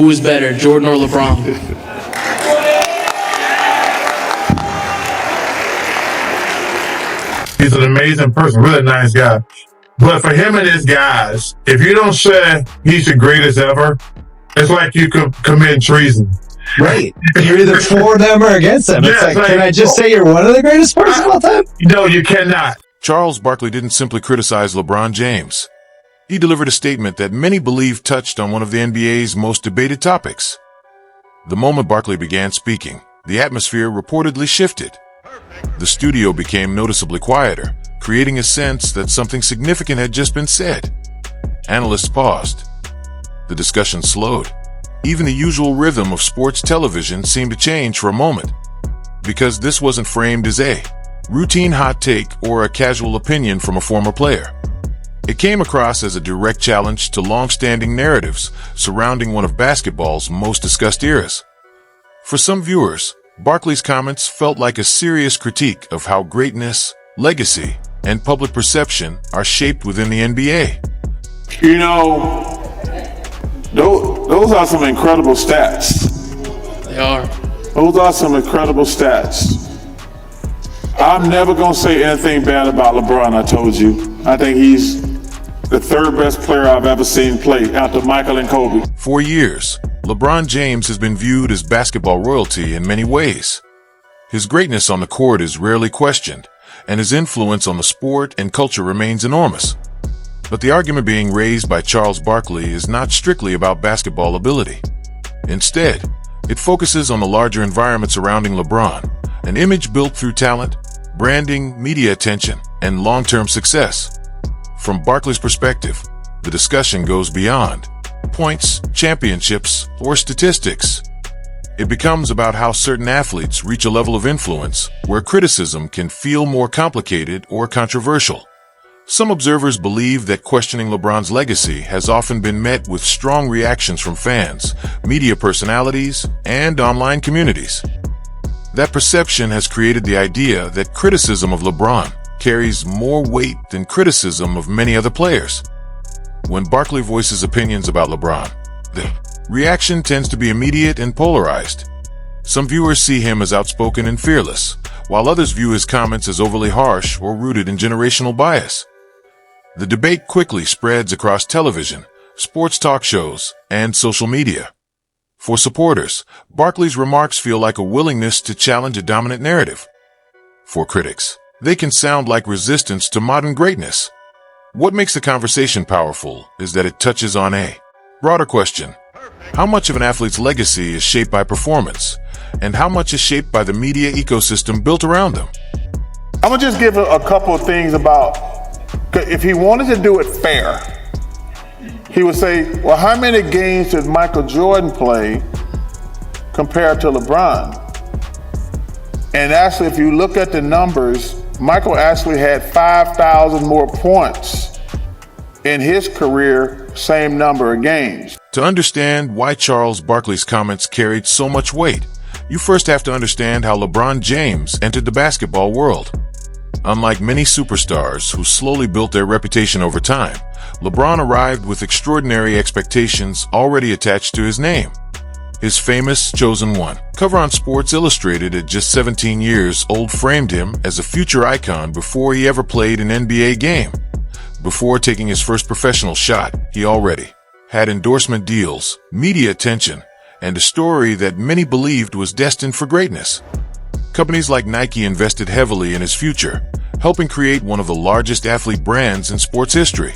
Who is better, Jordan or LeBron? He's an amazing person, really nice guy. But for him and his guys, if you don't say he's the greatest ever, it's like you could commit treason. Right. You're either for them or against them. It's like, can I just say you're one of the greatest sports of all time? No, you cannot. Charles Barkley didn't simply criticize LeBron James. He delivered a statement that many believe touched on one of the NBA's most debated topics. The moment Barkley began speaking, the atmosphere reportedly shifted. The studio became noticeably quieter, creating a sense that something significant had just been said. Analysts paused. The discussion slowed. Even the usual rhythm of sports television seemed to change for a moment, because this wasn't framed as a routine hot take or a casual opinion from a former player. It came across as a direct challenge to long-standing narratives surrounding one of basketball's most discussed eras. For some viewers, Barkley's comments felt like a serious critique of how greatness, legacy, and public perception are shaped within the NBA. You know, those are some incredible stats. They are. Those are some incredible stats. I'm never going to say anything bad about LeBron, I told you. I think he's the third best player I've ever seen play after Michael and Kobe. For years, LeBron James has been viewed as basketball royalty in many ways. His greatness on the court is rarely questioned, and his influence on the sport and culture remains enormous. But the argument being raised by Charles Barkley is not strictly about basketball ability. Instead, it focuses on the larger environment surrounding LeBron, an image built through talent, branding, media attention, and long-term success. From Barkley's perspective, the discussion goes beyond points, championships, or statistics. It becomes about how certain athletes reach a level of influence where criticism can feel more complicated or controversial. Some observers believe that questioning LeBron's legacy has often been met with strong reactions from fans, media personalities, and online communities. That perception has created the idea that criticism of LeBron carries more weight than criticism of many other players. When Barkley voices opinions about LeBron, the reaction tends to be immediate and polarized. Some viewers see him as outspoken and fearless, while others view his comments as overly harsh or rooted in generational bias. The debate quickly spreads across television, sports talk shows, and social media. For supporters, Barkley's remarks feel like a willingness to challenge a dominant narrative. For critics, they can sound like resistance to modern greatness. What makes the conversation powerful is that it touches on a broader question. How much of an athlete's legacy is shaped by performance, and how much is shaped by the media ecosystem built around them? I'm going to just give a couple of things about, if he wanted to do it fair, he would say, well, how many games did Michael Jordan play compared to LeBron? And actually, if you look at the numbers, Michael actually had 5,000 more points in his career, same number of games. To understand why Charles Barkley's comments carried so much weight, you first have to understand how LeBron James entered the basketball world. Unlike many superstars who slowly built their reputation over time, LeBron arrived with extraordinary expectations already attached to his name. His famous Chosen One cover on Sports Illustrated at just 17 years old framed him as a future icon before he ever played an NBA game. Before taking his first professional shot, he already had endorsement deals, media attention, and a story that many believed was destined for greatness. Companies like Nike invested heavily in his future, helping create one of the largest athlete brands in sports history.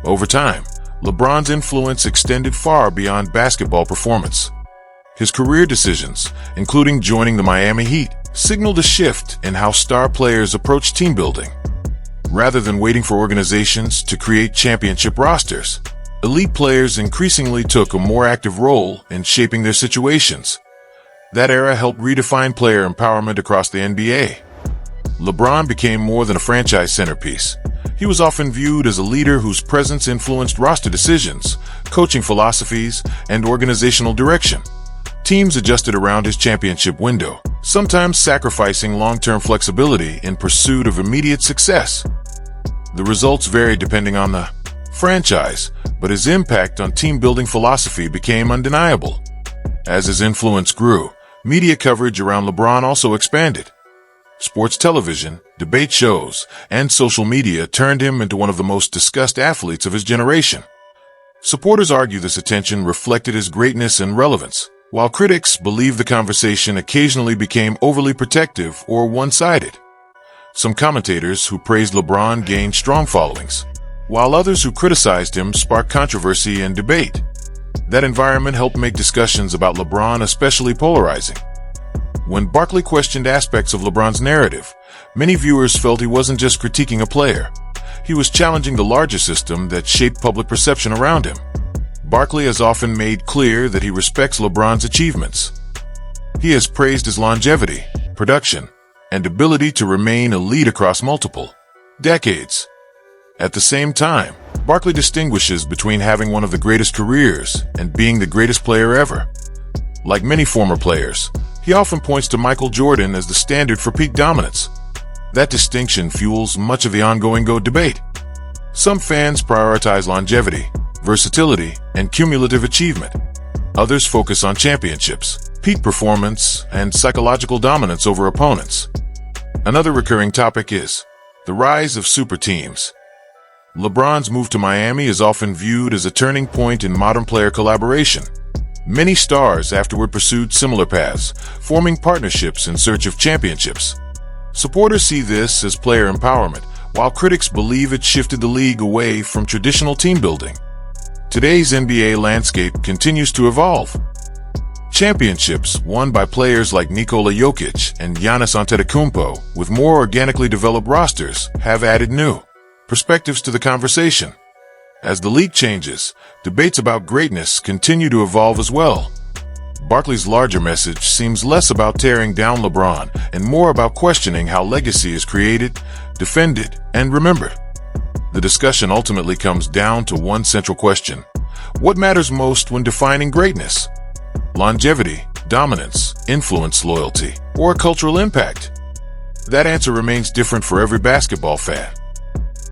Over time, LeBron's influence extended far beyond basketball performance. His career decisions, including joining the Miami Heat, signaled a shift in how star players approach team building. Rather than waiting for organizations to create championship rosters, elite players increasingly took a more active role in shaping their situations. That era helped redefine player empowerment across the NBA. LeBron became more than a franchise centerpiece. He was often viewed as a leader whose presence influenced roster decisions, coaching philosophies, and organizational direction. Teams adjusted around his championship window, sometimes sacrificing long-term flexibility in pursuit of immediate success. The results varied depending on the franchise, but his impact on team-building philosophy became undeniable. As his influence grew, media coverage around LeBron also expanded. Sports television, debate shows, and social media turned him into one of the most discussed athletes of his generation. Supporters argue this attention reflected his greatness and relevance, while critics believe the conversation occasionally became overly protective or one-sided. Some commentators who praised LeBron gained strong followings, while others who criticized him sparked controversy and debate. That environment helped make discussions about LeBron especially polarizing. When Barkley questioned aspects of LeBron's narrative, many viewers felt he wasn't just critiquing a player. He was challenging the larger system that shaped public perception around him. Barkley has often made clear that he respects LeBron's achievements. He has praised his longevity, production, and ability to remain elite across multiple decades. At the same time, Barkley distinguishes between having one of the greatest careers and being the greatest player ever. Like many former players, he often points to Michael Jordan as the standard for peak dominance. That distinction fuels much of the ongoing GOAT debate. Some fans prioritize longevity, versatility, and cumulative achievement. Others focus on championships, peak performance, and psychological dominance over opponents. Another recurring topic is the rise of super teams. LeBron's move to Miami is often viewed as a turning point in modern player collaboration. Many stars afterward pursued similar paths, forming partnerships in search of championships. Supporters see this as player empowerment, while critics believe it shifted the league away from traditional team building. Today's NBA landscape continues to evolve. Championships won by players like Nikola Jokic and Giannis Antetokounmpo, with more organically developed rosters, have added new perspectives to the conversation. As the league changes, debates about greatness continue to evolve as well. Barkley's larger message seems less about tearing down LeBron and more about questioning how legacy is created, defended, and remembered. The discussion ultimately comes down to one central question: what matters most when defining greatness? Longevity, dominance, influence, loyalty, or cultural impact? That answer remains different for every basketball fan.